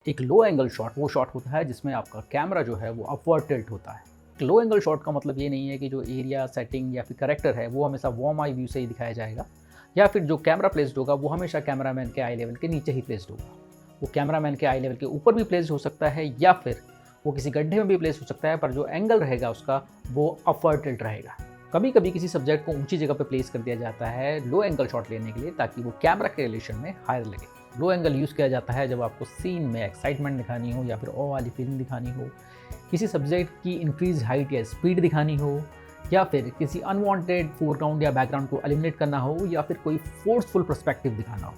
एक लो angle shot वो shot होता है जिसमें आपका कैमरा जो है वो अपवर्ड टिल्ट होता है। लो एंगल शॉट का मतलब ये नहीं है कि जो एरिया सेटिंग या फिर करेक्टर है वो हमेशा वॉर्म आई व्यू से ही दिखाया जाएगा, या फिर जो कैमरा प्लेस्ड होगा वो हमेशा कैमरामैन के आई लेवल के नीचे ही प्लेस्ड होगा। वो कैमरामैन के आई लेवल के ऊपर भी प्लेस्ड हो सकता है, या फिर वो किसी गड्ढे में भी प्लेस हो सकता है, पर जो एंगल रहेगा उसका वो अपवर्ड टिल्ट रहेगा। कभी कभी किसी सब्जेक्ट को ऊंची जगह पे प्लेस कर दिया जाता है लो एंगल शॉट लेने के लिए, ताकि वो कैमरा के रिलेशन में हायर लगे। लो एंगल यूज़ किया जाता है जब आपको सीन में एक्साइटमेंट दिखानी हो, या फिर ओ वाली फीलिंग दिखानी हो, किसी सब्जेक्ट की इंक्रीज हाइट या स्पीड दिखानी हो, या फिर किसी अनवांटेड फोरग्राउंड या बैकग्राउंड को एलिमिनेट करना हो, या फिर कोई फोर्सफुल पर्सपेक्टिव दिखाना हो।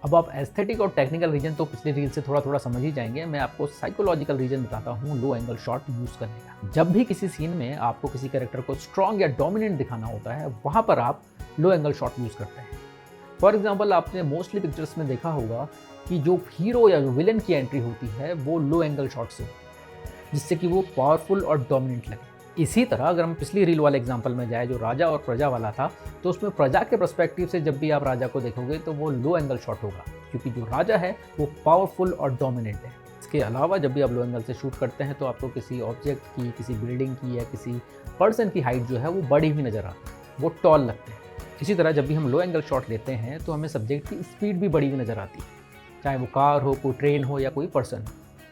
अब आप एस्थेटिक और टेक्निकल रीजन तो पिछले रील से थोड़ा थोड़ा समझ ही जाएंगे। मैं आपको साइकोलॉजिकल रीजन बताता हूँ लो एंगल शॉट यूज़ करने का। जब भी किसी सीन में आपको किसी कैरेक्टर को स्ट्रॉन्ग या डोमिनेंट दिखाना होता है, वहाँ पर आप लो एंगल शॉट यूज़ करते हैं। फॉर एग्जाम्पल, आपने मोस्टली पिक्चर्स में देखा होगा कि जो हीरो या जो विलन की एंट्री होती है वो लो एंगल शॉट से होती है, जिससे कि वो पावरफुल और डोमिनेंट लगे। इसी तरह अगर हम पिछली रील वाले एग्जांपल में जाए जो राजा और प्रजा वाला था, तो उसमें प्रजा के पर्सपेक्टिव से जब भी आप राजा को देखोगे तो वो लो एंगल शॉट होगा, क्योंकि जो राजा है वो पावरफुल और डोमिनेंट है। इसके अलावा जब भी आप लो एंगल से शूट करते हैं तो आपको किसी ऑब्जेक्ट की, किसी बिल्डिंग की या किसी पर्सन की हाइट जो है वो बड़ी हुई नज़र आती है, वो टॉल लगते हैं। इसी तरह जब भी हम लो एंगल शॉट लेते हैं तो हमें सब्जेक्ट की स्पीड भी बड़ी हुई नज़र आती है, चाहे वो कार हो, कोई ट्रेन हो या कोई पर्सन हो।